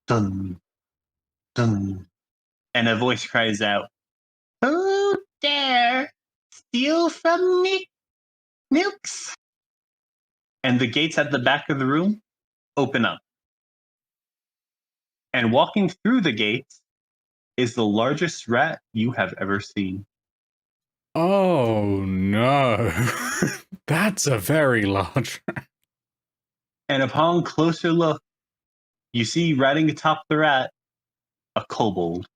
Dun, dun. And a voice cries out, "Who dare steal from Nylx?" And the gates at the back of the room open up. And walking through the gates is the largest rat you have ever seen. Oh no. That's a very large rat. And upon closer look, you see riding atop the rat a kobold.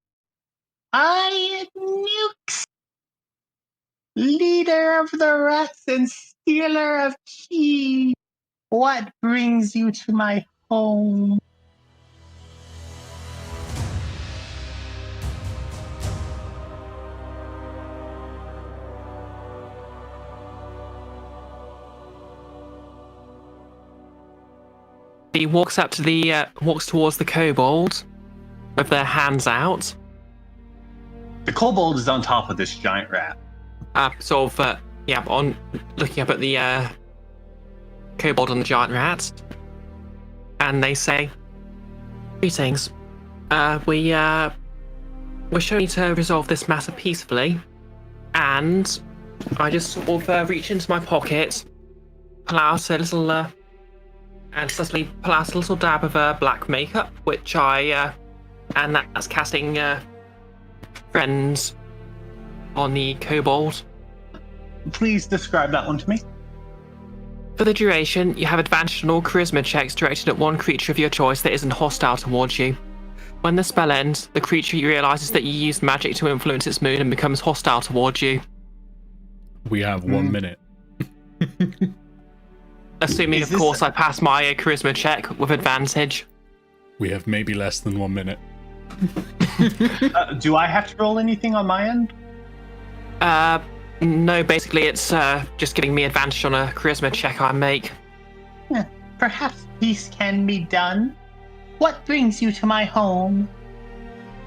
"I am Nylx, leader of the rats and stealer of cheese. What brings you to my home?" He walks towards the kobold with their hands out. The kobold is on top of this giant rat. On looking up at the kobold and the giant rat, and they say, "Greetings. We're showing you to resolve this matter peacefully." And I just sort of reach into my pocket, pull out a little, and suddenly pull out a little dab of black makeup, which and that's casting friends on the kobold. Please describe that one to me. For the duration, you have advantage on all charisma checks directed at one creature of your choice that isn't hostile towards you. When the spell ends, the creature realizes that you used magic to influence its mood and becomes hostile towards you. We have 1 minute. Assuming, of course, I pass my charisma check with advantage. We have maybe less than 1 minute. Do I have to roll anything on my end? No, basically it's just giving me advantage on a charisma check I make. Perhaps peace can be done. What brings you to my home?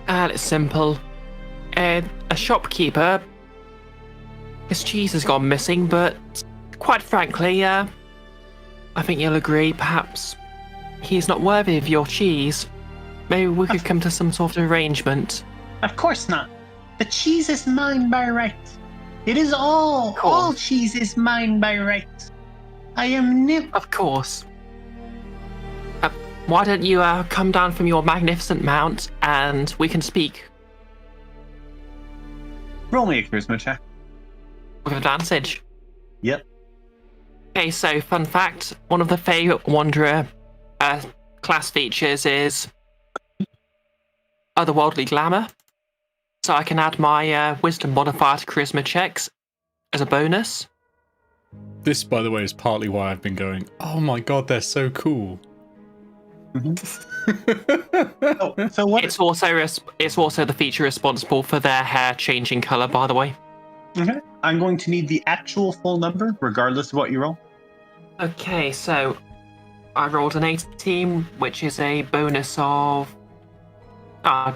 It's simple. A shopkeeper. His cheese has gone missing, but quite frankly, I think you'll agree, perhaps he's not worthy of your cheese. Maybe we could come to some sort of arrangement. Of course not. The cheese is mine by right. It is all cheese is mine by right. I am Nylx. Of course. Why don't you come down from your magnificent mount and we can speak? Roll me a charisma check. With advantage. Yep. Okay, so fun fact, one of the favourite Wanderer class features is otherworldly glamour. So I can add my wisdom modifier to charisma checks as a bonus. This, by the way, is partly why I've been going, oh my god, they're so cool. So what? It's also the feature responsible for their hair changing colour, by the way. Okay. I'm going to need the actual full number, regardless of what you roll. Okay, so I rolled an 18, which is a bonus of...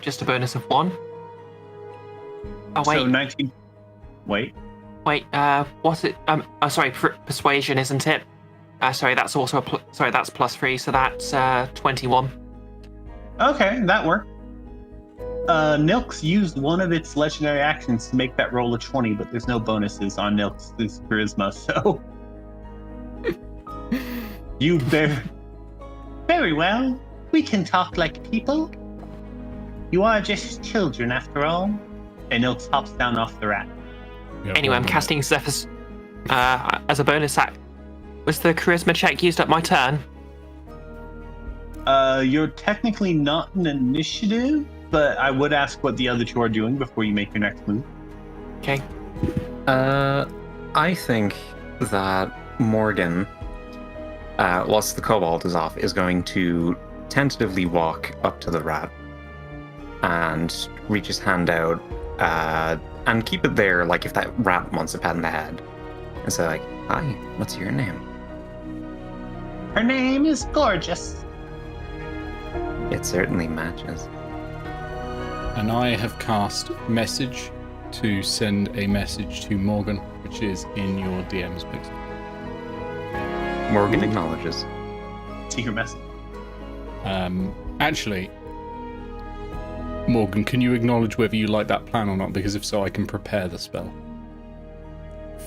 just a bonus of 1. Oh, wait. So 19... Wait. Wait, what's it? Sorry, persuasion, isn't it? Sorry, that's also that's +3, so that's 21. Okay, that worked. Nylx used one of its legendary actions to make that roll a 20, but there's no bonuses on Nylx's charisma, so... You very well. We can talk like people. You are just children, after all. And Nylx hops down off the rat. Anyway, I'm casting Zephyr's as a bonus act. Was the charisma check used up my turn? You're technically not an initiative, but I would ask what the other two are doing before you make your next move. Okay. I think that Morgan, whilst the kobold is off, is going to tentatively walk up to the rat and reach his hand out and keep it there, like if that rat wants a pat in the head. And say, like, hi, what's your name? Her name is Gorgeous. It certainly matches. And I have cast message to send a message to Morgan, which is in your DM's pixel. Morgan acknowledges. Secret message. Actually, Morgan, can you acknowledge whether you like that plan or not? Because if so, I can prepare the spell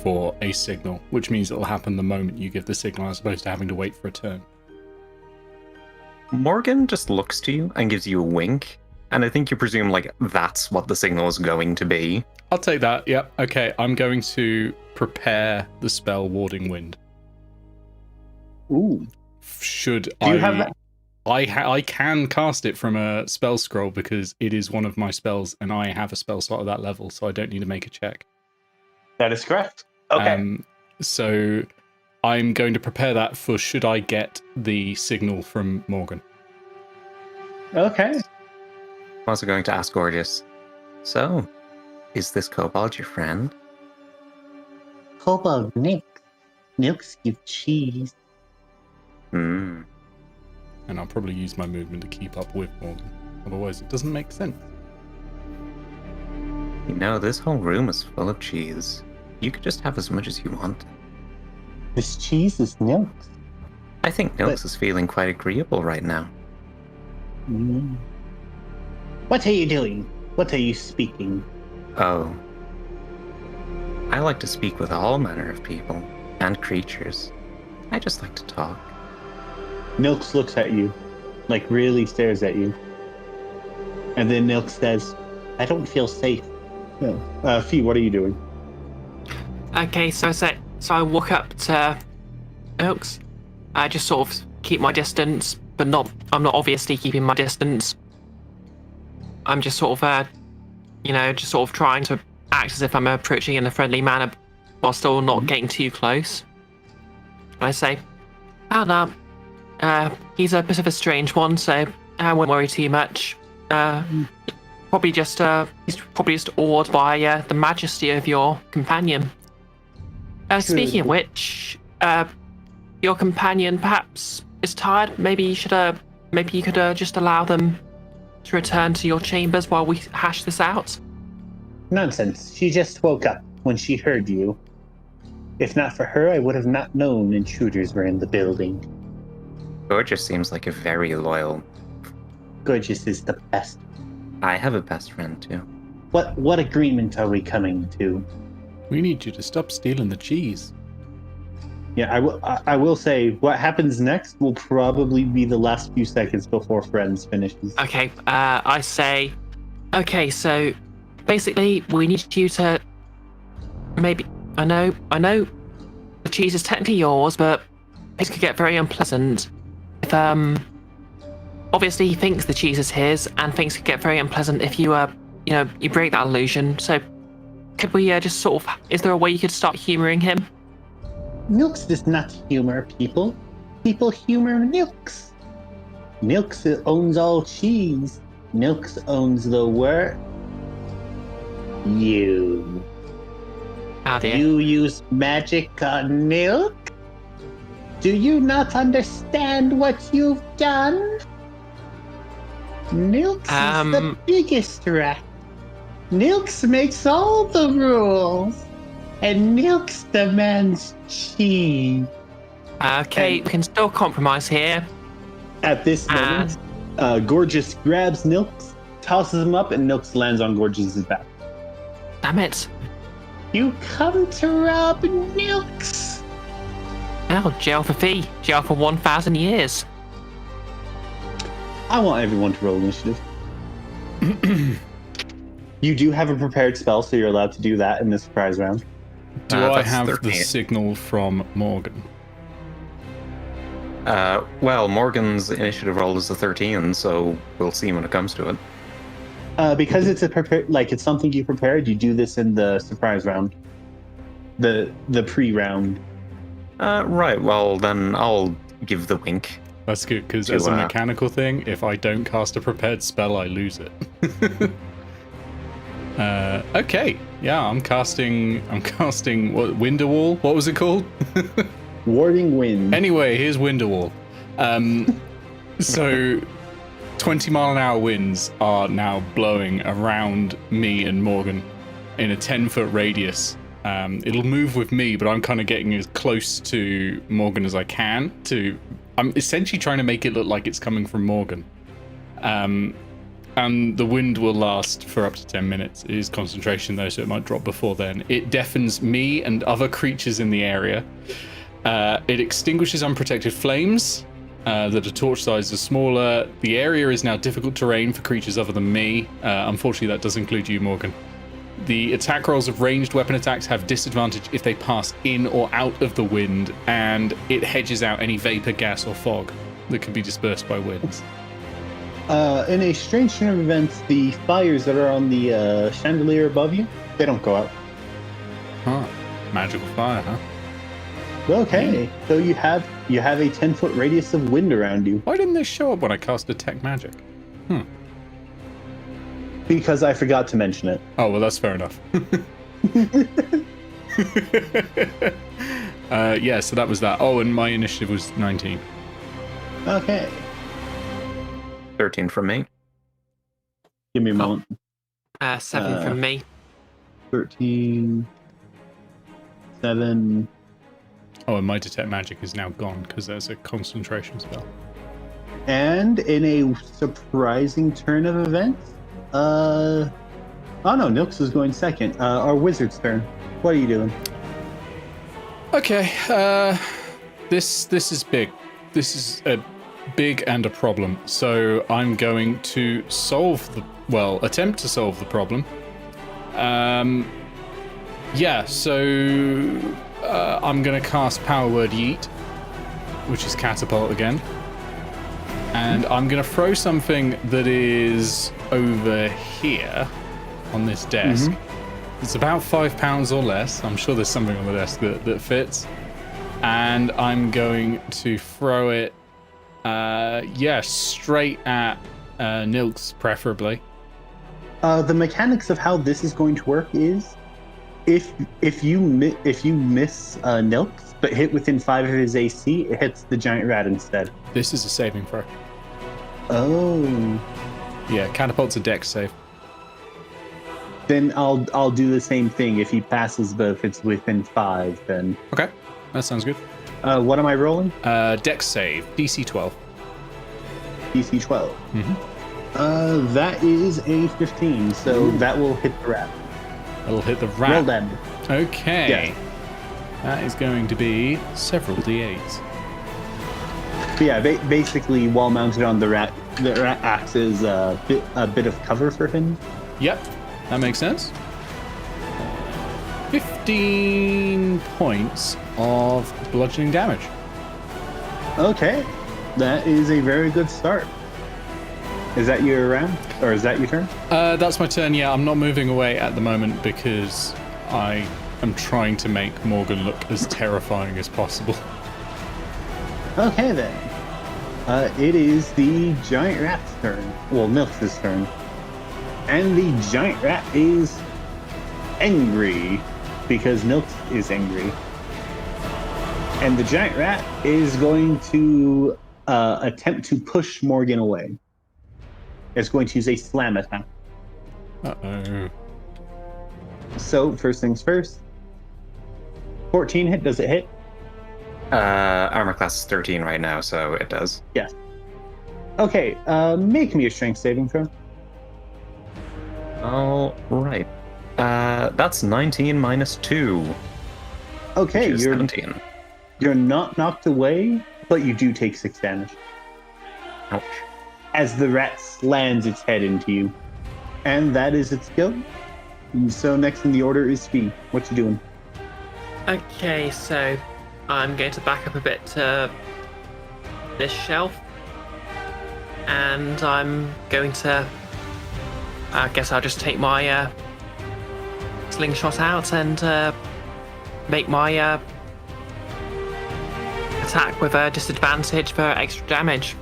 for a signal, which means it'll happen the moment you give the signal as opposed to having to wait for a turn. Morgan just looks to you and gives you a wink, and I think you presume, like, that's what the signal is going to be. I'll take that, yep. Okay, I'm going to prepare the spell Warding Wind. Ooh. Should Do you have that? I can cast it from a spell scroll because it is one of my spells and I have a spell slot at that level, so I don't need to make a check. That is correct. Okay. So I'm going to prepare that for should I get the signal from Morgan. Okay. I'm also going to ask Gorgeous, so, is this kobold your friend? Kobold Nylx. Nylx give cheese. Hmm. And I'll probably use my movement to keep up with Morgan. Otherwise it doesn't make sense. You know, this whole room is full of cheese. You could just have as much as you want. This cheese is Nylx. I think Nylx is feeling quite agreeable right now. Mm. What are you doing? What are you speaking? Oh. I like to speak with all manner of people and creatures. I just like to talk. Nylx looks at you, like really stares at you. And then Nylx says, I don't feel safe. No. Fee, what are you doing? Okay, so I walk up to Nylx. I just sort of keep my distance, but I'm not obviously keeping my distance. I'm just sort of, just sort of trying to act as if I'm approaching in a friendly manner while still not getting too close. I say, oh no, he's a bit of a strange one, so I won't worry too much. He's probably just awed by the majesty of your companion. Speaking of which, your companion perhaps is tired. Maybe you could just allow them to return to your chambers while we hash this out. Nonsense. She just woke up when she heard you. If not for her, I would have not known intruders were in the building. Gorgeous seems like a very loyal... Gorgeous is the best. I have a best friend, too. What agreement are we coming to? We need you to stop stealing the cheese. Yeah, I will say, what happens next will probably be the last few seconds before Friends finishes. Okay, I say, okay, so basically we need you to maybe, I know the cheese is technically yours, but things could get very unpleasant if, obviously he thinks the cheese is his, and things could get very unpleasant if you, you break that illusion. So could we just sort of, is there a way you could start humoring him? Nylx does not humor people. People humor Nylx. Nylx owns all cheese. Nylx owns the world. You. Oh dear. You use magic on Nylx? Do you not understand what you've done? Nylx is the biggest rat. Nylx makes all the rules. And Nylx demands cheese. Okay, we can still compromise here. At this moment, Gorgeous grabs Nylx, tosses him up, and Nylx lands on Gorgeous' back. Damn it. You come to rob Nylx. Oh, jail for fee. Jail for 1,000 years. I want everyone to roll initiative. You do have a prepared spell, so you're allowed to do that in this surprise round. Do I That's have 13. the signal from Morgan? Well, Morgan's initiative roll is a 13, so we'll see when it comes to it. Because it's it's something you prepared, you do this in the surprise round. The pre-round. Right, well then I'll give the wink. That's good, because as a mechanical thing, if I don't cast a prepared spell, I lose it. Okay, yeah, I'm casting what, Winterwall? What was it called? Warding Wind. Anyway, here's Winterwall. So 20-mile-an-hour winds are now blowing around me and Morgan in a 10-foot radius. It'll move with me, but I'm kind of getting as close to Morgan as I can. I'm essentially trying to make it look like it's coming from Morgan. and the wind will last for up to 10 minutes. It is concentration though, so it might drop before then. It deafens me and other creatures in the area. It extinguishes unprotected flames that are torch sizes smaller. The area is now difficult terrain for creatures other than me. Unfortunately, that does include you, Morgan. The attack rolls of ranged weapon attacks have disadvantage if they pass in or out of the wind, and it hedges out any vapor, gas, or fog that can be dispersed by winds. In a strange turn of events, the fires that are on the chandelier above you, they don't go out. Huh. Magical fire, huh? Okay, so you have a 10-foot radius of wind around you. Why didn't they show up when I cast Detect Magic? Because I forgot to mention it. Oh, well, that's fair enough. Yeah, so that was that. Oh, and my initiative was 19. Okay. 13 from me. Give me a moment. 7 from me. 13. 7. Oh, and my Detect Magic is now gone because there's a concentration spell. And in a surprising turn of events, oh no, Nylx is going second. Our wizard's turn. What are you doing? Okay, this is big. This is a big and a problem. So I'm going to attempt to solve the problem. Yeah, so I'm going to cast Power Word Yeet, which is Catapult again. And I'm going to throw something that is over here on this desk. It's about 5 pounds or less. I'm sure there's something on the desk that fits. And I'm going to throw it, straight at Nylx, preferably. The mechanics of how this is going to work is, if you miss Nylx but hit within 5 of his AC, it hits the giant rat instead. This is a saving throw. Oh. Yeah, Catapult's a dex save. Then I'll do the same thing. If he passes, but if it's within 5, then. Okay, that sounds good. What am I rolling? Dex save, DC 12. DC 12. That is a 15, so that will hit the rat. That'll hit the rat. Roll them. Okay. Yes. That is going to be several d8s. But yeah, basically, while mounted on the rat acts as a bit of cover for him. Yep, that makes sense. 15 points of bludgeoning damage. Okay, that is a very good start. Is that your round, or is that your turn? That's my turn. Yeah, I'm not moving away at the moment because I am trying to make Morgan look as terrifying as possible. Okay then. It is the giant rat's turn. Well, Nylx's turn. And the giant rat is angry because Nylx is angry. And the giant rat is going to attempt to push Morgan away. It's going to use a slam attack. Uh-oh. So, first things first. 14 hit, does it hit? Armor class is 13 right now, so it does. Yes. Okay, make me a strength saving throw. All right. That's 19 minus 2. Okay, which is 17. You're not knocked away, but you do take 6 damage. Ouch. As the rat slams its head into you. And that is its go. So next in the order is Fee. What you doing? Okay, so I'm going to back up a bit to this shelf. And I'm going to... I guess I'll just take my slingshot out and make my attack with a disadvantage for extra damage.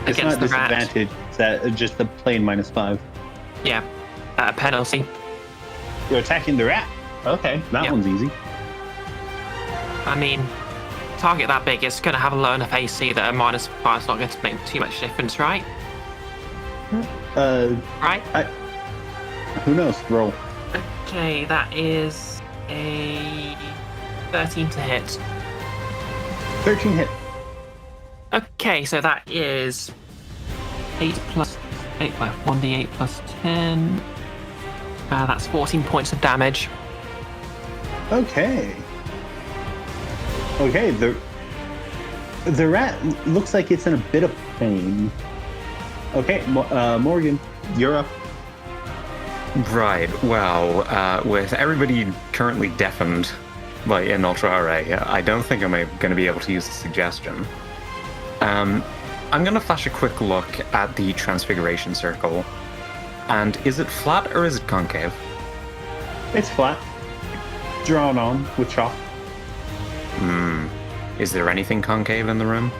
It's Against not the rat. disadvantage, it's just a plain -5. Yeah, at a penalty. You're attacking the rat? Okay, that Yep. one's easy. I mean, target that big, it's going to have a low enough AC that a -5 is not going to make too much difference, right? Right? Who knows? Roll. Okay, that is a 13 to hit. 13 hit. Okay, so that is 8 plus 8, 1d8 plus 10. That's 14 points of damage. Okay. Okay, the rat looks like it's in a bit of pain. Okay, Morgan, you're up. Right. Well, with everybody currently deafened by Inoltrare, I don't think I'm going to be able to use the suggestion. I'm going to flash a quick look at the Transfiguration Circle. And is it flat or is it concave? It's flat. Drawn on with chalk. Is there anything concave in the room?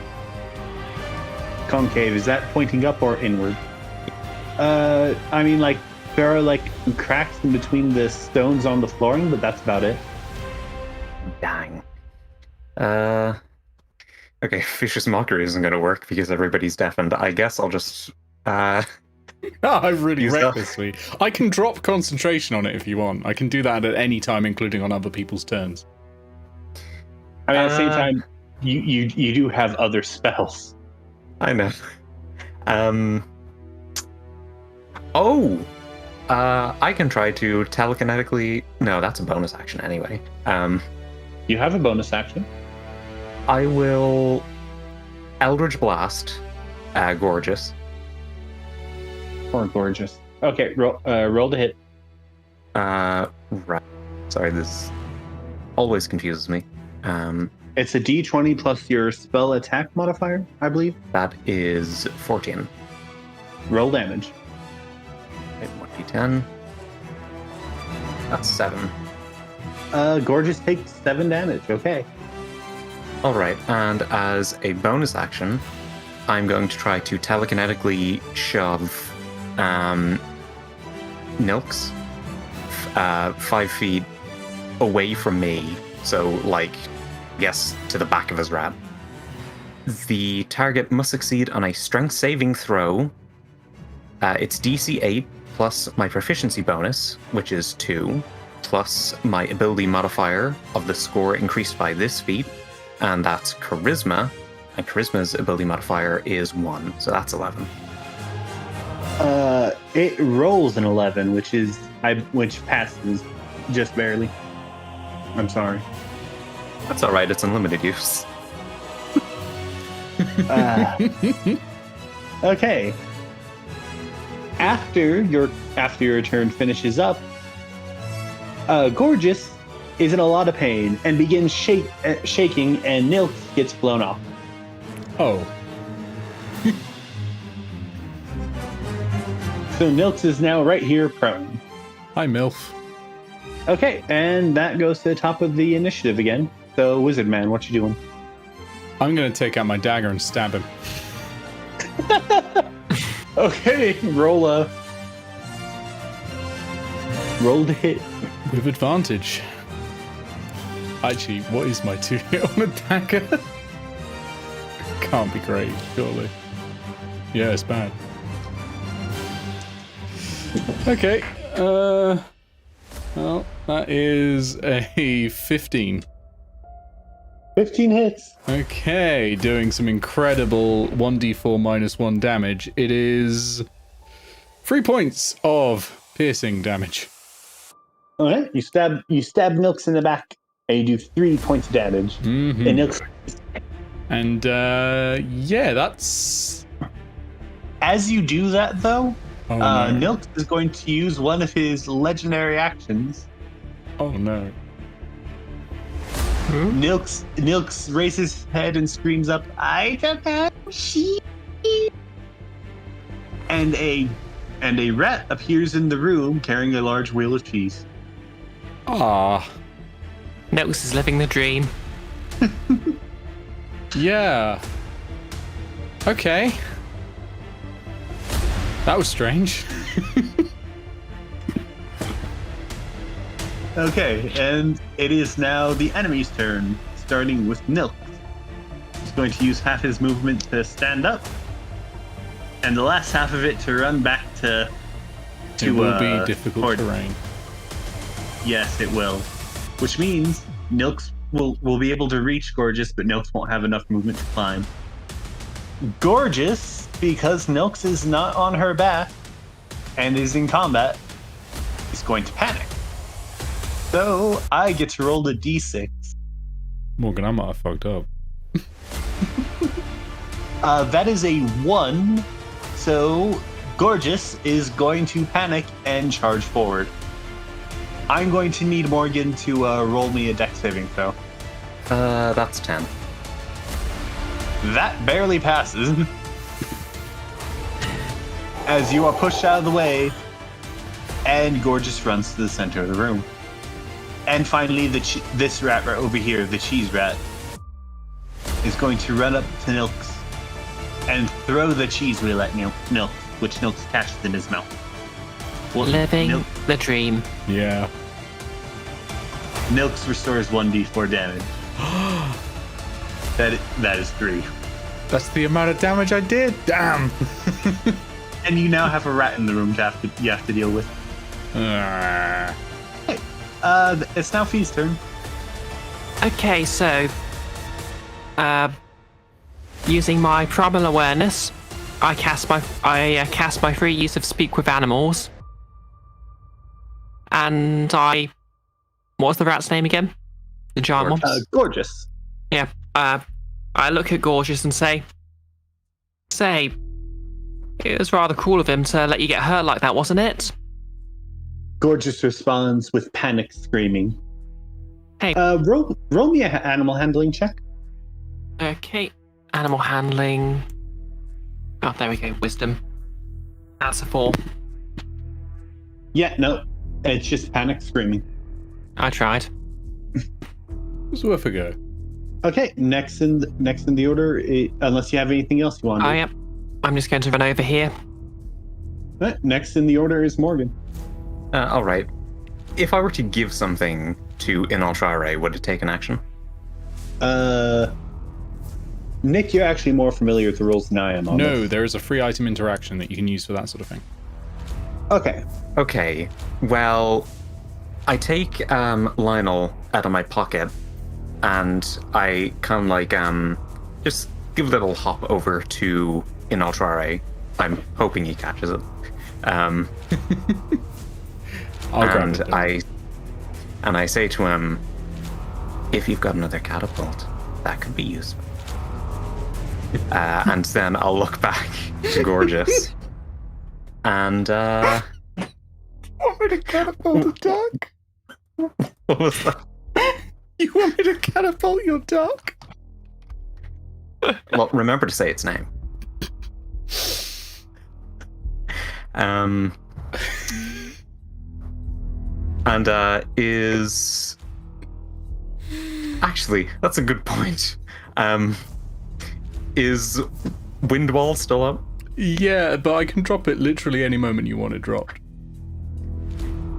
Concave, is that pointing up or inward? I mean, like, there are, like, cracks in between the stones on the flooring, but that's about it. Dang. Okay, Vicious Mockery isn't going to work because everybody's deafened. I guess I'll just, I've really Use wrecked that. this week. I can drop concentration on it if you want. I can do that at any time, including on other people's turns. I mean, at the same time, you do have other spells. I know. I can try to telekinetically... No, that's a bonus action anyway. You have a bonus action. I will Eldritch Blast Gorgeous. Or gorgeous. Okay, roll to hit. Right. Sorry, this always confuses me. It's a d20 plus your spell attack modifier, I believe. That is 14. Roll damage. 1d10. That's 7. Gorgeous takes 7 damage. Okay. Alright, and as a bonus action, I'm going to try to telekinetically shove Nylx 5 feet away from me. So, like, I guess to the back of his rat. The target must succeed on a strength saving throw. It's DC 8 plus my proficiency bonus, which is 2, plus my ability modifier of the score increased by this feat, and that's Charisma. And Charisma's ability modifier is 1, so that's 11. It rolls an 11, which passes just barely. I'm sorry. That's alright, it's unlimited use. Okay. After your turn finishes up, Gorgeous is in a lot of pain and begins shaking, and Nylx gets blown off. Oh. So Nylx is now right here prone. Hi, MILF. Okay, and that goes to the top of the initiative again. So Wizard Man, what you doing? I'm going to take out my dagger and stab him. Okay, roll to hit. With advantage. Actually, what is my 2 hit on a dagger? Can't be great, surely. Yeah, it's bad. Okay. Well, that is a 15. 15 hits. Okay, doing some incredible 1d4 minus 1 damage. It is 3 points of piercing damage. All right, you stab Nylx in the back, and you do 3 points of damage. Mm-hmm. And Nylx. And yeah, that's. As you do that, though, Oh no! Nylx is going to use one of his legendary actions. Oh no! Nylx raises his head and screams up, "I don't have sheep!" And a rat appears in the room carrying a large wheel of cheese. Ah, Nylx is living the dream. yeah. Okay. That was strange. Okay, and it is now the enemy's turn, starting with Nylx. He's going to use half his movement to stand up, and the last half of it to run back to It will be difficult toward- terrain. Yes, it will. Which means Nylx will be able to reach Gorgeous, but Nylx won't have enough movement to climb. Gorgeous because Nylx is not on her back and is in combat, is going to panic. So I get to roll the d6. Morgan, I might have fucked up. That is a 1. So Gorgeous is going to panic and charge forward. I'm going to need Morgan to roll me a dex saving throw. That's 10. That barely passes. As you are pushed out of the way, and Gorgeous runs to the center of the room. And finally, this rat right over here, the cheese rat, is going to run up to Nylx and throw the cheese wheel at Nylx, which Nylx catches in his mouth. Well, Living the dream. Yeah. Nylx restores 1d4 damage. That is 3. That's the amount of damage I did. Damn. And you now have a rat in the room you have to deal with. It's now Fee's turn. Okay, so using my primal awareness, I cast my free use of Speak with Animals, and what was the rat's name again? The giant one. Gorgeous. Yeah. I look at Gorgeous and say, it was rather cool of him to let you get hurt like that, wasn't it? Gorgeous responds with panic screaming. Hey. Roll me an animal handling check. Okay. Animal handling. Oh, there we go. Wisdom. That's a 4. Yeah, no. It's just panic screaming. I tried. It's worth a go. Okay, next in the order, unless you have anything else you want to do. Yep. I'm just going to run over here. Next in the order is Morgan. All right. If I were to give something to Inoltrare, would it take an action? Nick, you're actually more familiar with the rules than I am on No, this. there is a free item interaction that you can use for that sort of thing. Okay. Okay. Well, I take Lionel out of my pocket, and I kind of like just give a little hop over to Inoltrare. I'm hoping he catches it. I'll grab it. And I say to him, if you've got another catapult, that could be useful. And then I'll look back to Gorgeous. And Want me to catapult a duck? what was that? You want me to catapult your duck? Well, remember to say its name. Is actually, that's a good point. Is Windwall still up? Yeah, but I can drop it literally any moment you want it dropped.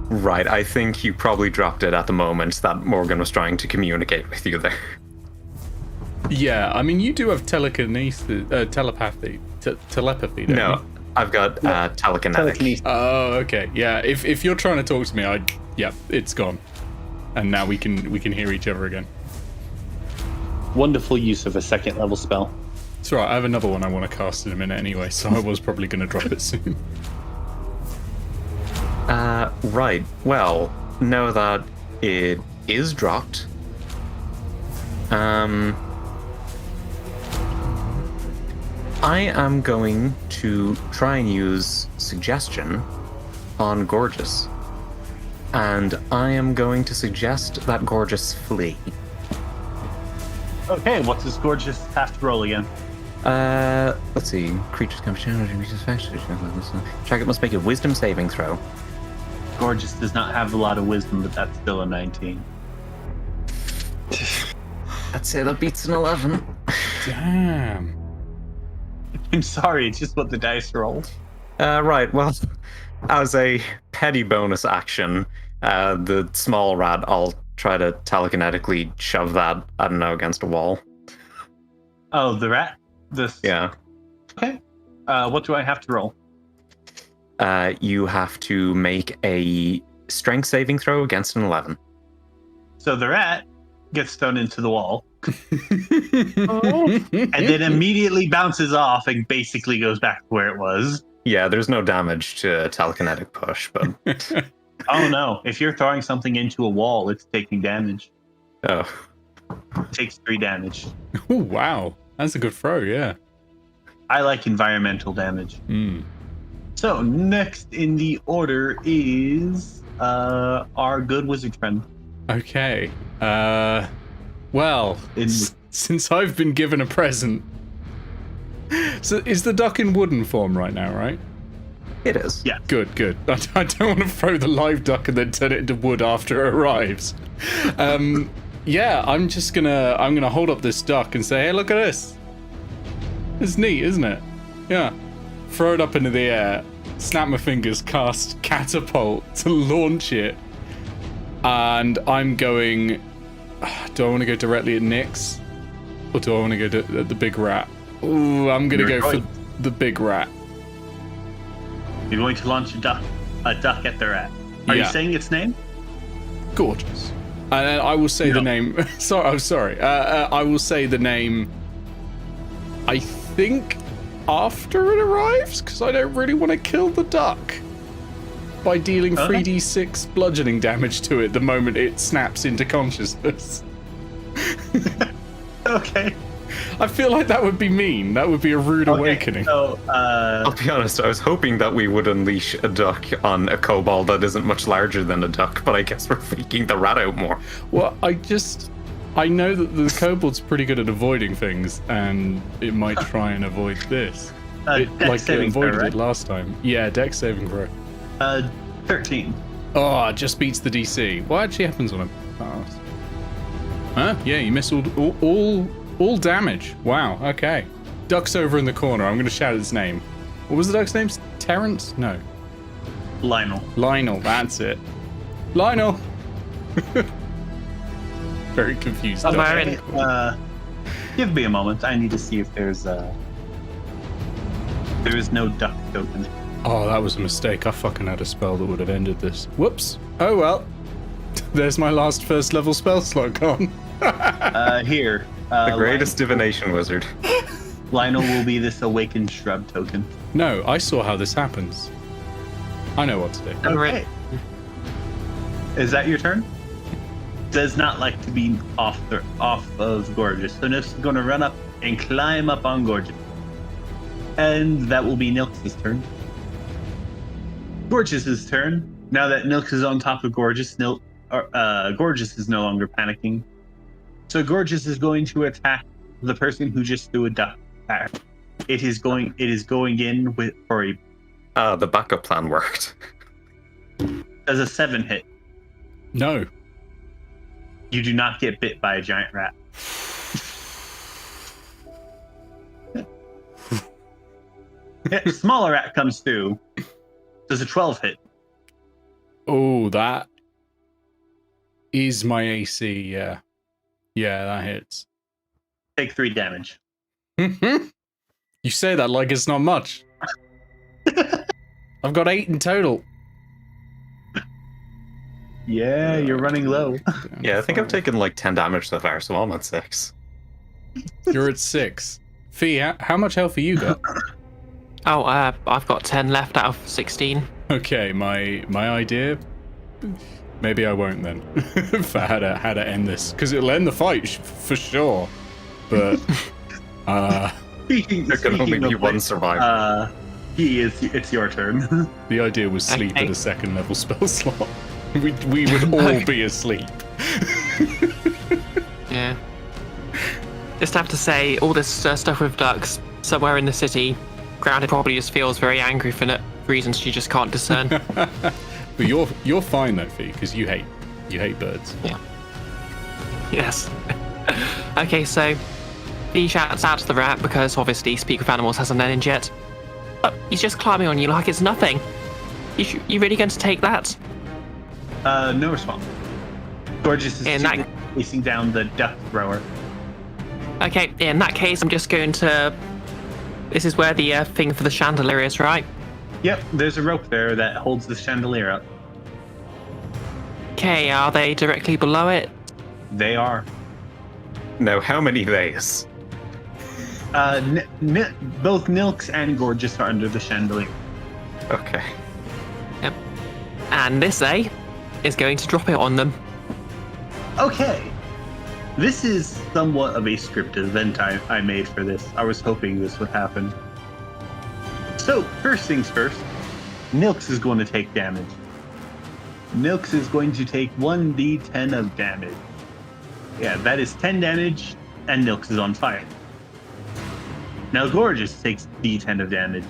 Right, I think you probably dropped it at the moment that Morgan was trying to communicate with you there. Yeah, I mean, you do have telepathy, don't you? No, I've got telekinetic. Oh, okay. Yeah, if you're trying to talk to me, it's gone. And now we can hear each other again. Wonderful use of a second level spell. It's right, I have another one I want to cast in a minute anyway, so I was probably going to drop it soon. Right. Well, now that it is dropped, I am going to try and use Suggestion on Gorgeous. And I am going to suggest that Gorgeous flee. Okay, what does Gorgeous have to roll again? Let's see. Creatures come Target must make a wisdom saving throw. Gorgeous does not have a lot of wisdom, but that's still a 19. I'd say that beats an 11. Damn. I'm sorry, it's just what the dice rolled. Right, well, as a petty bonus action, the small rat, I'll try to telekinetically shove that, I don't know, against a wall. Oh, the rat? Yeah. Okay. What do I have to roll? You have to make a strength saving throw against an 11. So the rat gets thrown into the wall. and then immediately bounces off and basically goes back to where it was. Yeah, there's no damage to telekinetic push, but Oh no, if you're throwing something into a wall, it's taking damage. oh, It takes 3 damage. Oh, wow. That's a good throw, yeah. I like environmental damage. Mm. So next in the order is our good wizard friend. Okay. Well, In- since I've been given a present. So is the duck in wooden form right now, right? it is. Yeah. Good. I don't want to throw the live duck and then turn it into wood after it arrives. Yeah, I'm gonna hold up this duck and say, hey, look at this. It's neat, isn't it? Yeah. Throw it up into the air, snap my fingers, cast catapult to launch it. And I'm going, do I want to go directly at Nylx? Or do I want to go at the big rat? Ooh, I'm gonna Your go choice. for the big rat. You're going to launch a duck at the rat. Are you Yeah. saying its name? Gorgeous. And I will say the No. name. Sorry. I will say the name. I think after it arrives, because I don't really want to kill the duck by dealing Okay. 3d6 bludgeoning damage to it the moment it snaps into consciousness. Okay. I feel like that would be mean. That would be a rude awakening. So, I'll be honest, I was hoping that we would unleash a duck on a kobold that isn't much larger than a duck, but I guess we're freaking the rat out more. Well, I know that the kobold's pretty good at avoiding things, and it might try and avoid this. dex Like it saving throw, avoided right? it last time. Yeah, dex saving throw. 13. Oh, it just beats the DC. What actually happens when I pass? Huh? Yeah, you miss all damage. Wow, okay. Duck's over in the corner. I'm going to shout its name. What was the duck's name? Terrence? No. Lionel. Lionel, that's it. Lionel! Very confused. I'm duck. wearing- Give me a moment. I need to see if there is no duck token. Oh, that was a mistake. I fucking had a spell that would have ended this. Whoops. Oh well. There's my last first level spell slot gone. Here. The greatest divination wizard. Lionel will be this awakened shrub token. No, I saw how this happens. I know what to do. Okay. Is that your turn? Does not like to be off of Gorgeous. So Nylx is going to run up and climb up on Gorgeous. And that will be Nylx's turn. Gorgeous's turn. Now that Nylx is on top of Gorgeous, Gorgeous is no longer panicking. So Gorgeous is going to attack the person who just threw a duck at her. It is going in for a The backup plan worked. does a 7 hit. No. You do not get bit by a giant rat. Smaller rat comes through. Does a 12 hit? Oh, that is my AC, yeah. Yeah, that hits. Take 3 damage. You say that like it's not much. I've got 8 in total. Yeah, you're running low. Yeah, I think I've taken like 10 damage so far, so I'm at 6. You're at 6. Fee, how much health have you got? Oh, I've got 10 left out of 16. Okay, my idea. Maybe I won't then. For how to end this, because it'll end the fight for sure. But Speaking There can only of be one which, survivor. it's your turn. the idea was sleep Okay. at a second level spell slot. We would all be asleep. Yeah. Just have to say, all this stuff with ducks, somewhere in the city, Grounded probably just feels very angry for reasons she just can't discern. But you're fine though, Fee, because you hate birds. Yes. Okay, so he shouts out to the rat because obviously Speak with Animals hasn't ended yet. But he's just climbing on you like it's nothing. You really going to take that? No response. Gorgeous is In that- facing down the duck thrower. Okay, in that case, I'm just going to... This is where the thing for the chandelier is, right? Yep, there's a rope there that holds the chandelier up. Okay, are they directly below it? They are. Now, how many days? Both Nylx and Gorgeous are under the chandelier. Okay. Yep. And this A is going to drop it on them. Okay. This is somewhat of a scripted event I made for this. I was hoping this would happen. So, first things first, Nylx is going to take damage. Nylx is going to take 1d10 of damage. Yeah, that is 10 damage, and Nylx is on fire. Now Gorgeous takes d10 of damage.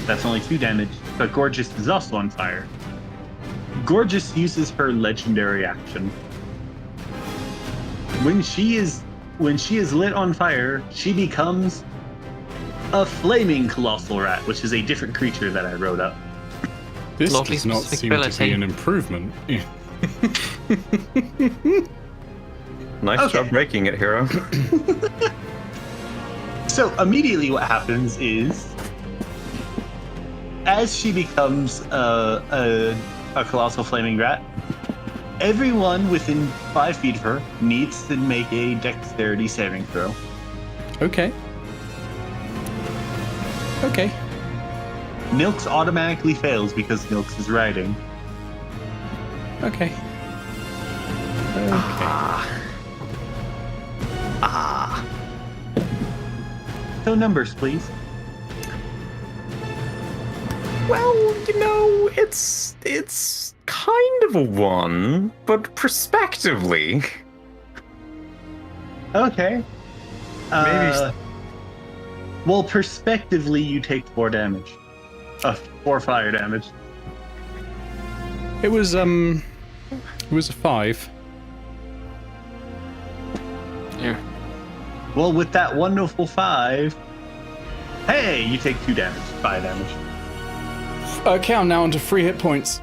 That's only 2 damage, but Gorgeous is also on fire. Gorgeous uses her legendary action. When she is lit on fire, she becomes a flaming Colossal Rat, which is a different creature that I wrote up. This Lovely does not seem specific to be ability. an improvement. Nice job breaking it, hero. So immediately what happens is, as she becomes a Colossal Flaming Rat, everyone within 5 feet of her needs to make a dexterity saving throw. Okay. Okay. Nylx automatically fails because Nylx is riding. Okay. So numbers, please. Well, you know, it's kind of a 1, but prospectively. Okay. Maybe- Well, prospectively, you take 4 damage. 4 fire damage. It was a 5. Yeah. Well, with that wonderful 5, hey, you take 2 damage, 5 damage. Okay, I'm now onto 3 hit points.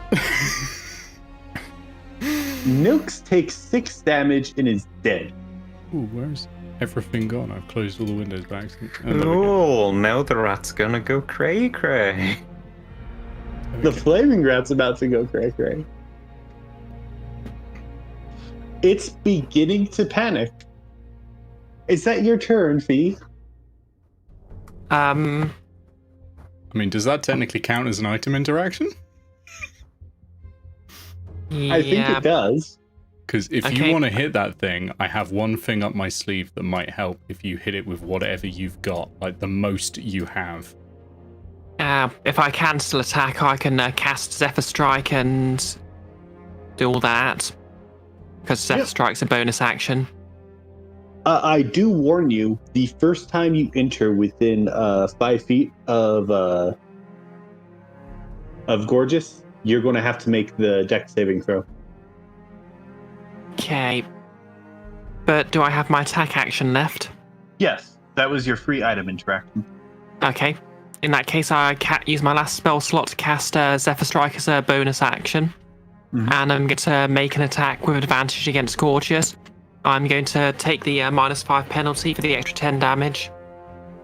Nylx takes 6 damage and is dead. Ooh, where's everything gone? I've closed all the windows by accident. Oh, there we go. Oh, now the rat's gonna go cray-cray. There we The go. flaming rat's about to go cray-cray. It's beginning to panic. Is that your turn, Fee? I mean, does that technically count as an item interaction? Yeah. I think it does. Because if you Okay. want to hit that thing, I have one thing up my sleeve that might help if you hit it with whatever you've got, like the most you have. If I can still attack, I can cast Zephyr Strike and do all that. Because Zephyr Yep. Strike's a bonus action. I do warn you, the first time you enter within 5 feet of Gorgeous, you're going to have to make the dex saving throw. Okay. But do I have my attack action left? Yes, that was your free item interaction. Okay. In that case, I use my last spell slot to cast Zephyr Strike as a bonus action. Mhm. And I'm going to make an attack with advantage against Gorgeous. I'm going to take the -5 penalty for the extra 10 damage.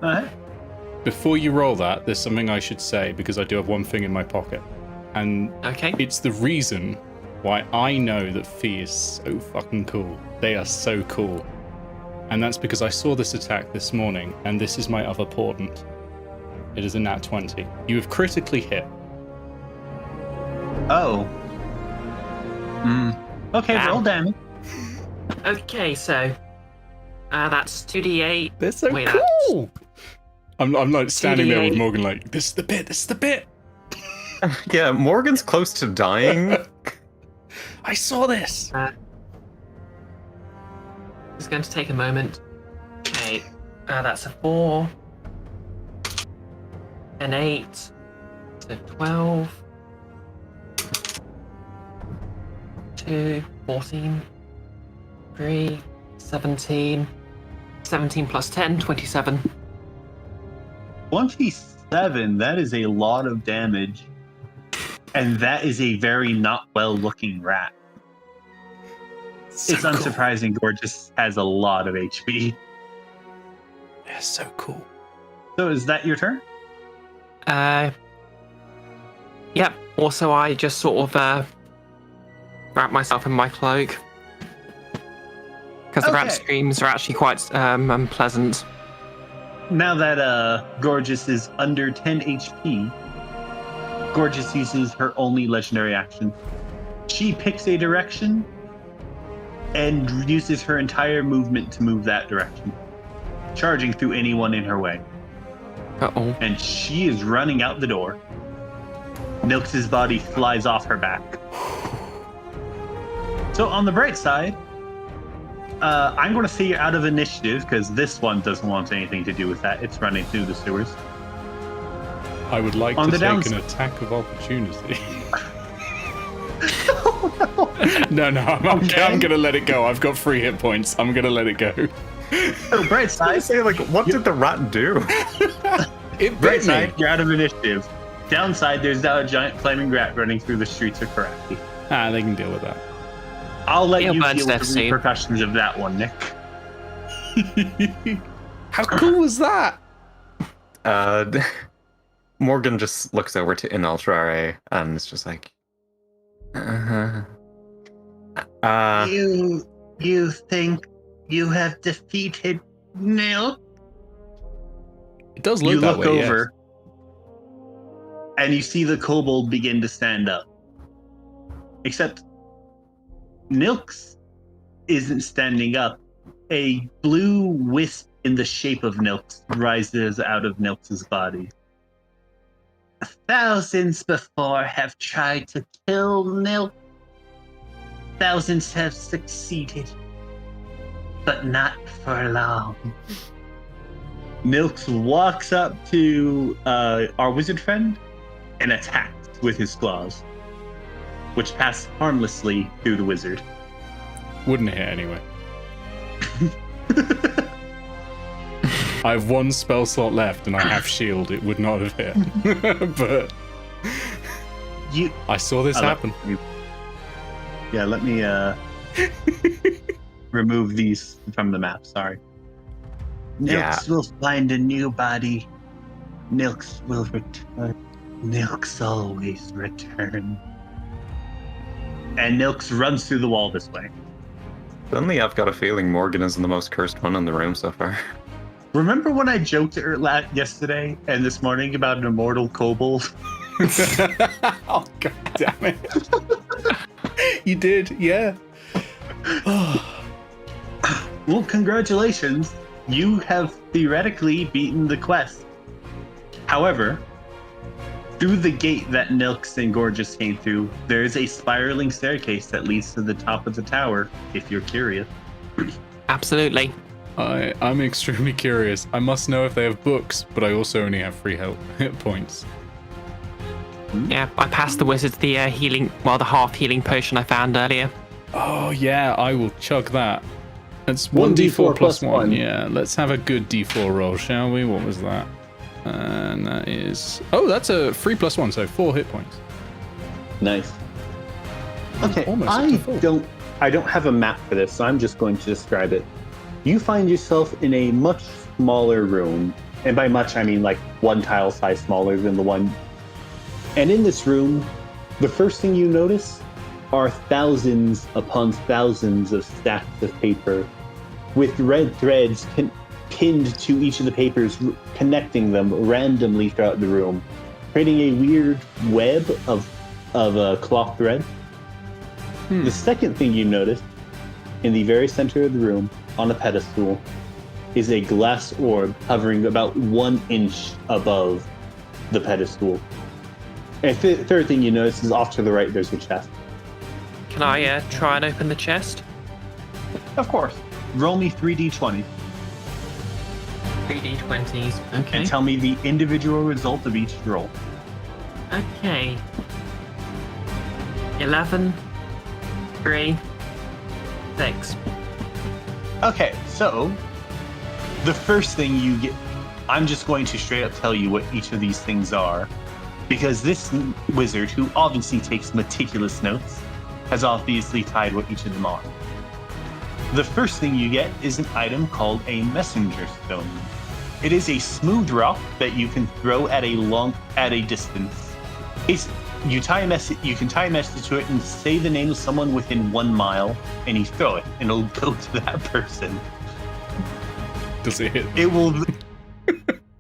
Alright. Before you roll that, there's something I should say because I do have one thing in my pocket. And Okay. it's the reason why I know that Fee is so fucking cool. They are so cool. And that's because I saw this attack this morning, and this is my other portent. It is a nat 20. You have critically hit. Oh. Okay, Ow. roll damage. Okay, so that's 2d8. They're so Wait, cool! I'm like standing there with 2d8. Morgan like, this is the bit! Yeah, Morgan's close to dying. I saw this! It's going to take a moment. Okay, that's a 4. An 8. So 12. 2, 14. 3, 17. 17 plus 10, 27. 27, that is a lot of damage. And that is a very not well looking rat. So It's cool. unsurprising Gorgeous has a lot of HP. They're so cool. So is that your turn? Yep. Also, I just sort of wrap myself in my cloak. Because the rat Okay. screams are actually quite unpleasant. Now that Gorgeous is under 10 HP, Gorgeous uses her only legendary action. She picks a direction and uses her entire movement to move that direction, charging through anyone in her way. Uh-oh. And she is running out the door. Nylx's body flies off her back. So on the bright side, I'm going to say you're out of initiative because this one doesn't want anything to do with that. It's running through the sewers. I would like On to the take an attack of opportunity. No, I'm going to let it go. I've got 3 hit points. I'm going to let it go. So bright I side, say, like, what did the rat do? It bright bit me. side, you're out of initiative. Downside, there's now a giant flaming rat running through the streets of Karaki. They can deal with that. I'll let He'll you burn deal Steph with the soon. repercussions of that one, Nick. How cool was that? Morgan just looks over to Inoltrare and is just like, You think you have defeated Nylx? It does look You that look way, over, and you see the kobold begin to stand up. Except Nylx isn't standing up. A blue wisp in the shape of Nylx rises out of Nylx's body. Thousands before have tried to kill Nylx. Thousands have succeeded, but not for long. Nylx walks up to our wizard friend and attacks with his claws, which pass harmlessly through the wizard. yes. Wouldn't hit anyway. I have 1 spell slot left and I have shield. It would not have hit. But I saw this happen. Yeah, let me remove these from the map. Sorry. Nylx will find a new body. Nylx will return. Nylx always return. And Nylx runs through the wall this way. Suddenly I've got a feeling Morgan is the most cursed one in the room so far. Remember when I joked yesterday and this morning about an immortal kobold? Oh, god damn it. You did, yeah. Well, congratulations. You have theoretically beaten the quest. However, through the gate that Nylx and Gorgeous came through, there is a spiraling staircase that leads to the top of the tower, if you're curious. Absolutely. I'm extremely curious. I must know if they have books, but I also only have 3 hit points. Yeah, I passed the wizards the the half healing potion I found earlier. Oh yeah, I will chug that. That's 1d4 plus 1. 1. Yeah, let's have a good d4 roll, shall we? What was that? And that is... Oh, that's a 3 plus 1, so 4 hit points. Nice. Okay, Almost up to full. I don't have a map for this, so I'm just going to describe it. You find yourself in a much smaller room, and by much I mean like 1 tile size smaller than the one. And in this room, the first thing you notice are thousands upon thousands of stacks of paper, with red threads pinned to each of the papers, connecting them randomly throughout the room, creating a weird web of cloth thread. The second thing you notice, in the very center of the room, on a pedestal, is a glass orb hovering about 1 inch above the pedestal. And third thing you notice is off to the right, there's a chest. Can I try and open the chest? Of course. Roll me 3d20 3d20s. Okay. and tell me the individual result of each roll. Okay. 11, 3, 6. Okay, so the first thing you get, I'm just going to straight up tell you what each of these things are, because this wizard, who obviously takes meticulous notes, has obviously tied what each of them are. The first thing you get is an item called a messenger stone. It is a smooth rock that you can throw at a distance. You tie a message. You can tie a message to it and say the name of someone within 1 mile, and you throw it, and it'll go to that person. Does it hit? It will.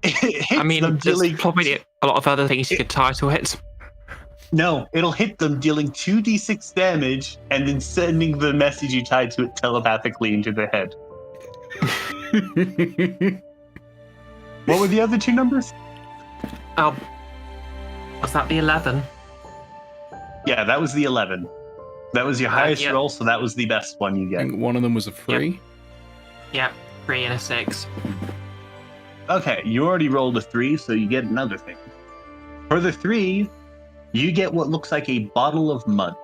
It hits I mean, them there's dealing. probably a lot of other things you could tie to it. No, it'll hit them, dealing 2d6 damage, and then sending the message you tied to it telepathically into their head. What were the other 2 numbers? Was that the 11? Yeah, that was the 11. That was your highest yeah. roll, so that was the best one you I get. think one of them was a 3. Yep, 3 and a 6. Okay, you already rolled a 3, so you get another thing. For the 3, you get what looks like a bottle of mud.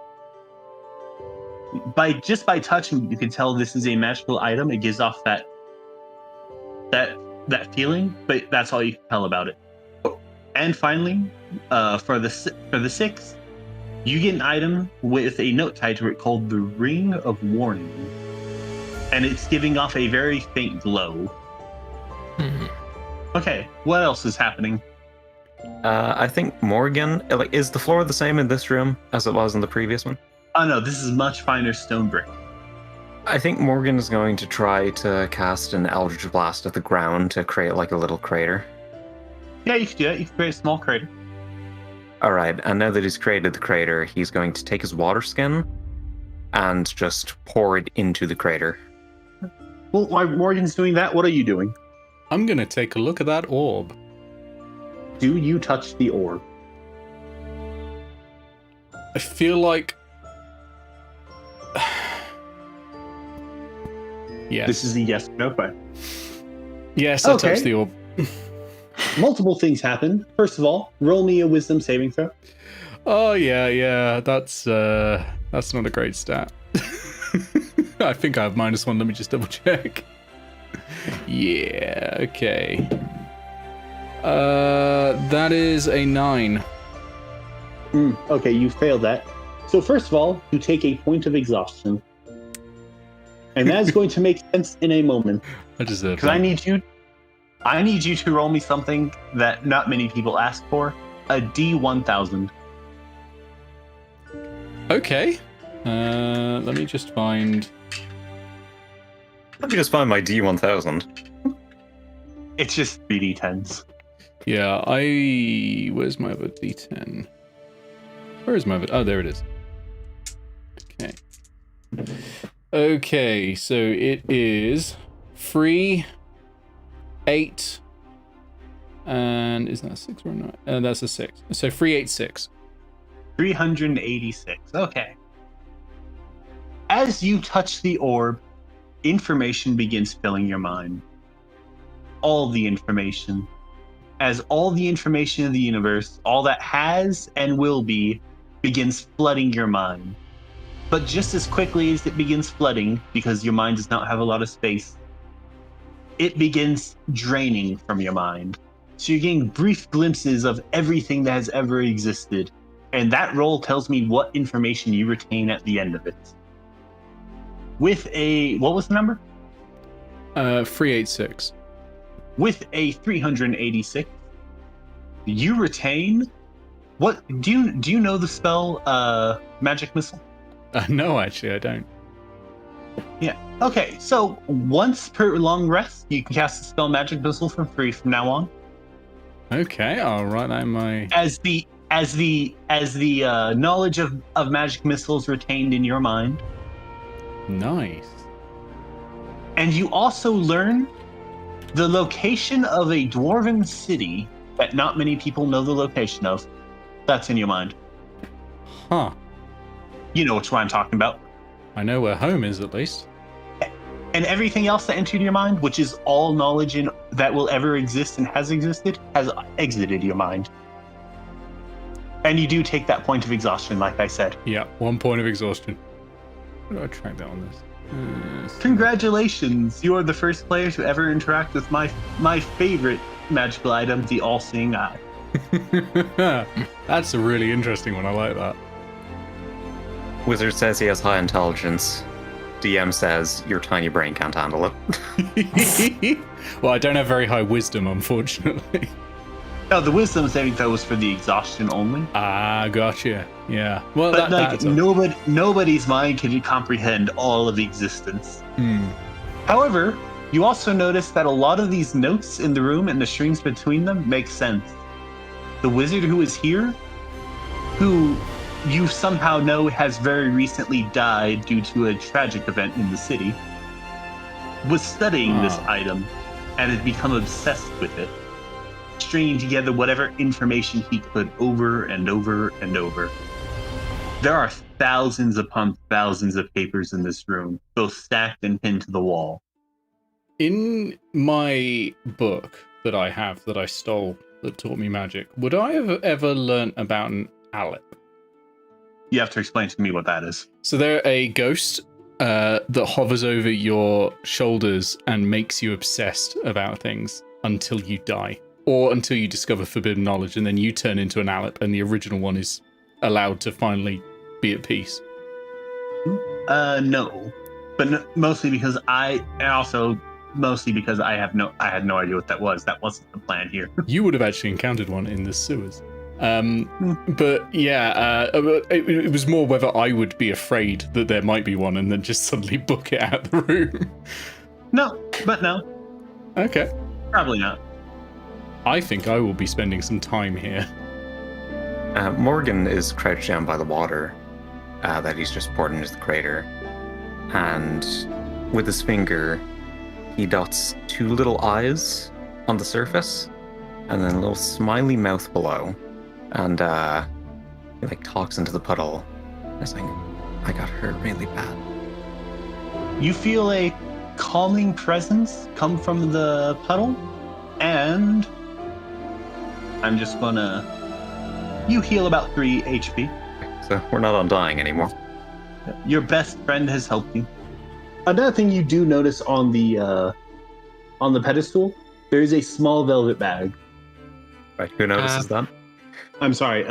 By touching, you can tell this is a magical item. It gives off that feeling, but that's all you can tell about it. And finally, for the 6, you get an item with a note tied to it called the Ring of Warning, and it's giving off a very faint glow. Okay, what else is happening? I think Morgan, is the floor the same in this room as it was in the previous one? Oh no, this is much finer stone brick. I think Morgan is going to try to cast an Eldritch Blast at the ground to create like a little crater. Yeah, you can do that. You can create a small crater. Alright, and now that he's created the crater, he's going to take his water skin and just pour it into the crater. Well, while Morgan's doing that, what are you doing? I'm gonna take a look at that orb. Do you touch the orb? I feel like... yes. This is a yes or no question. Yes, I Okay. touched the orb. Multiple things happen. First of all, roll me a wisdom saving throw. Oh yeah, that's not a great stat. I think I have -1. Let me just double check. Yeah, okay. That is a 9. Okay, you failed that. So first of all, you take a point of exhaustion. And that is going to make sense in a moment. I deserve Because I need you to roll me something that not many people ask for. A D1000. Okay. Let me just find... Let me just find my D1000. It's just 3D10s. Yeah, where's my other D10? Where is my other... Oh, there it is. Okay. Okay, so it is 3, 8, and is that a 6 or a 9? That's a 6. So 386. 386. Okay. As you touch the orb, information begins filling your mind. All the information. As all the information in the universe, all that has and will be, begins flooding your mind. But just as quickly as it begins flooding, because your mind does not have a lot of space, it begins draining from your mind. So you're getting brief glimpses of everything that has ever existed. And that roll tells me what information you retain at the end of it. With a, what was the number? 386. With a 386, you retain, what, do you know the spell, Magic Missile? No, actually, I don't. Yeah. Okay, so once per long rest, you can cast the spell Magic Missile for free from now on. Okay, I'll write that in my... As the knowledge of magic missiles retained in your mind. Nice. And you also learn the location of a dwarven city that not many people know the location of. That's in your mind. Huh. You know which one I'm talking about. I know where home is, at least. And everything else that entered your mind, which is all knowledge that will ever exist and has existed, has exited your mind. And you do take that point of exhaustion, like I said. Yeah, 1 point of exhaustion. How do I track that on this? Congratulations! You are the first player to ever interact with my favorite magical item, the All-Seeing Eye. That's a really interesting one. I like that. Wizard says he has high intelligence. DM says your tiny brain can't handle it. Well, I don't have very high wisdom, unfortunately. No, the wisdom saving throw was for the exhaustion only. Ah, gotcha. Yeah. Well, But that's nobody's mind can comprehend all of existence. Hmm. However, you also notice that a lot of these notes in the room and the strings between them make sense. The wizard who is here, who you somehow know has very recently died due to a tragic event in the city, was studying this item and had become obsessed with it, stringing together whatever information he could over and over and over. There are thousands upon thousands of papers in this room, both stacked and pinned to the wall. In my book that I have that I stole that taught me magic, would I have ever learnt about an alep? You have to explain to me what that is. So they're a ghost that hovers over your shoulders and makes you obsessed about things until you die. Or until you discover forbidden knowledge, and then you turn into an alep, and the original one is allowed to finally be at peace. No. But mostly because I had no idea what that was. That wasn't the plan here. You would have actually encountered one in the sewers. But yeah, it was more whether I would be afraid that there might be one and then just suddenly book it out of the room. No. Okay. Probably not. I think I will be spending some time here. Morgan is crouched down by the water that he's just poured into the crater. And with his finger, he dots two little eyes on the surface and then a little smiley mouth below. And he talks into the puddle. He's like, I got hurt really bad. You feel a calming presence come from the puddle, and I'm just gonna... You heal about 3 HP. So we're not undying anymore. Your best friend has helped you. Another thing you do notice on the pedestal, there is a small velvet bag. Right, who notices that? I'm sorry,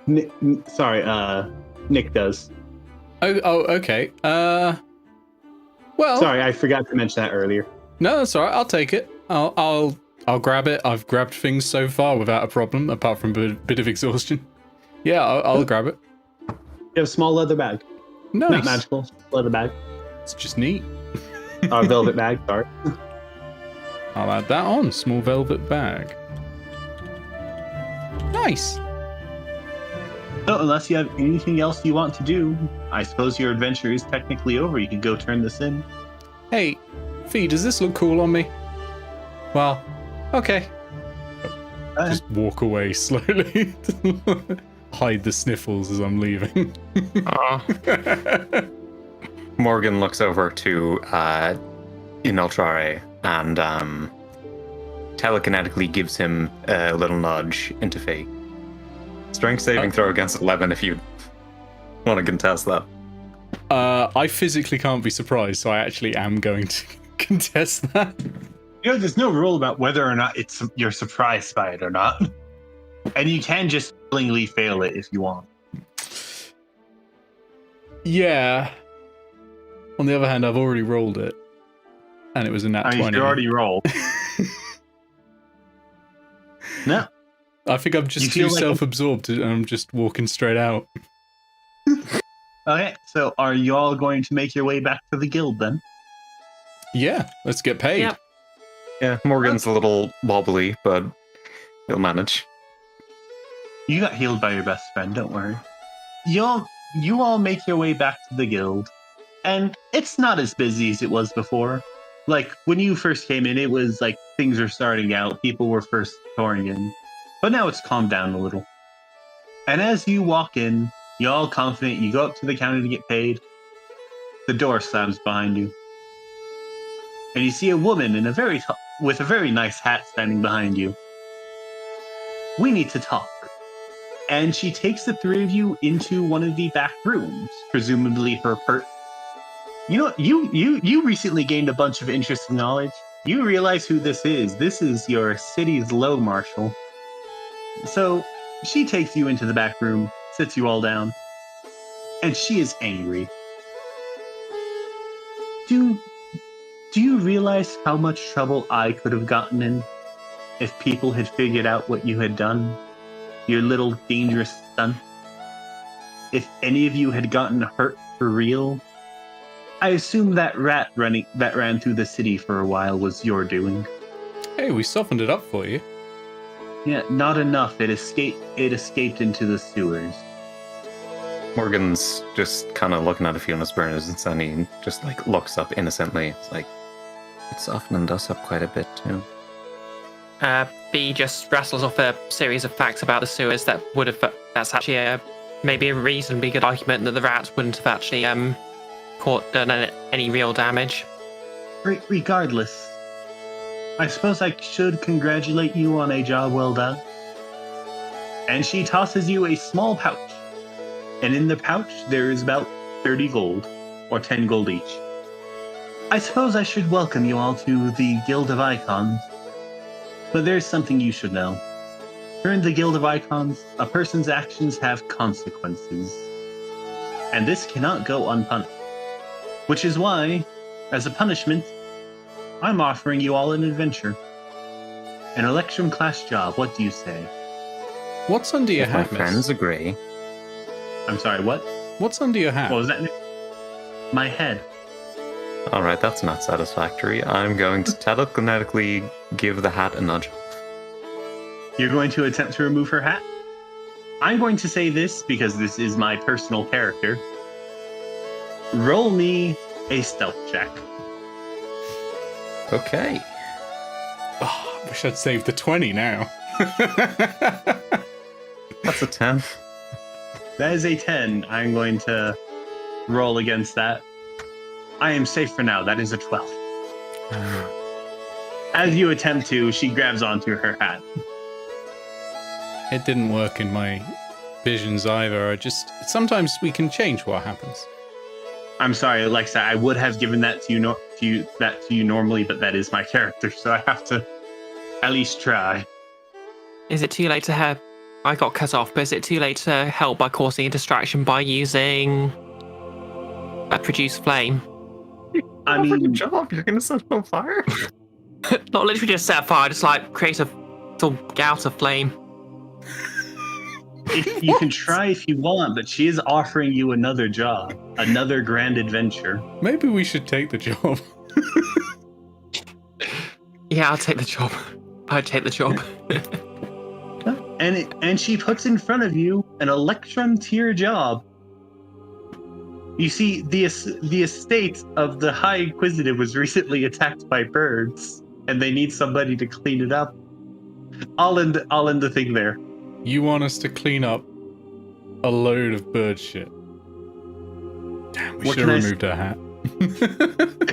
Nick does. Oh, okay. Well, sorry, I forgot to mention that earlier. No, that's all right. I'll take it. I'll grab it. I've grabbed things so far without a problem, apart from a bit of exhaustion. Yeah, I'll grab it. You have a small leather bag. Nice. Not magical, leather bag. It's just neat. Velvet bag, sorry. I'll add that on. Small velvet bag. Nice. So, unless you have anything else you want to do, I suppose your adventure is technically over. You can go turn this in. Hey, Fee, does this look cool on me? Well, okay. Just walk away slowly. Hide the sniffles as I'm leaving. Morgan looks over to Inoltrare and telekinetically gives him a little nudge into Fee. Strength saving throw against 11 if you want to contest that. I physically can't be surprised, so I actually am going to contest that. You know, there's no rule about whether or not you're surprised by it or not. And you can just willingly fail it if you want. Yeah. On the other hand, I've already rolled it. And it was a nat 20. You already rolled. No. I think I'm just too self-absorbed and I'm just walking straight out. Okay, so are you all going to make your way back to the guild then? Yeah, let's get paid. Yep. Yeah, Morgan's a little wobbly, but he'll manage. You got healed by your best friend, don't worry. You all make your way back to the guild, and it's not as busy as it was before. Like, when you first came in, it was like things were starting out, people were first pouring in. But now it's calmed down a little. And as you walk in, you're all confident, you go up to the counter to get paid. The door slams behind you. And you see a woman with a very nice hat standing behind you. We need to talk. And she takes the three of you into one of the back rooms, presumably her You know, you recently gained a bunch of interesting knowledge. You realize who this is. This is your city's low marshal. So she takes you into the back room, sits you all down, and she is angry. Do you realize how much trouble I could have gotten in if people had figured out what you had done, your little dangerous stunt. If any of you had gotten hurt for real, I assume that rat that ran through the city for a while was your doing. Hey, we softened it up for you. Yeah, not enough. It escaped into the sewers. Morgan's just kind of looking at a few of his burners, and then he just like looks up innocently. It's like, it softened us up quite a bit too. B just rattles off a series of facts about the sewers that would have. That's actually maybe a reasonably good argument that the rats wouldn't have actually done any real damage. Regardless, I suppose I should congratulate you on a job well done. And she tosses you a small pouch. And in the pouch, there is about 30 gold, or 10 gold each. I suppose I should welcome you all to the Guild of Icons. But there's something you should know. Here in the Guild of Icons, a person's actions have consequences. And this cannot go unpunished. Which is why, as a punishment, I'm offering you all an adventure. An Electrum class job, what do you say? What's under your If my hat, miss? friends agree. I'm sorry, what? What's under your hat? What was that? My head. All right, that's not satisfactory. I'm going to telekinetically give the hat a nudge. You're going to attempt to remove her hat? I'm going to say this because this is my personal character. Roll me a stealth check. Okay. Oh, I wish I'd saved the 20 now. That's a 10. That is a 10. I'm going to roll against that. I am safe for now. That is a 12. As you attempt to, she grabs onto her hat. It didn't work in my visions either. Sometimes we can change what happens. I'm sorry, Alexa. I would have given that to you normally, but that is my character, so I have to at least try. Is it too late to have? I got cut off, but is it too late to help by causing a distraction by using a produce flame? I mean, job. You're gonna set it on fire. Not literally just set fire, just like create a little gout of flame. if you can try if you want, but she is offering you another job, another grand adventure. Maybe we should take the job. Yeah, I'll take the job. I'd take the job. And she puts in front of you an Electrum tier job. You see, the estate of the High Inquisitive was recently attacked by birds, and they need somebody to clean it up. All in the thing there. You want us to clean up a load of bird shit. Damn, we What should have can I removed our hat.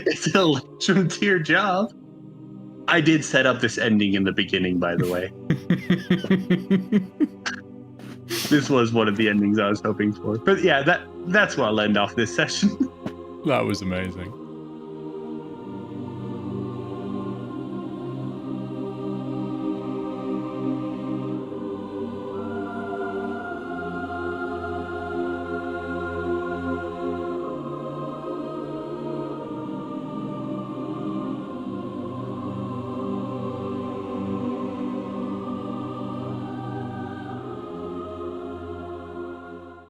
It's an Electrum tier job. I did set up this ending in the beginning, by the way. This was one of the endings I was hoping for. But yeah, that's where I'll end off this session. That was amazing.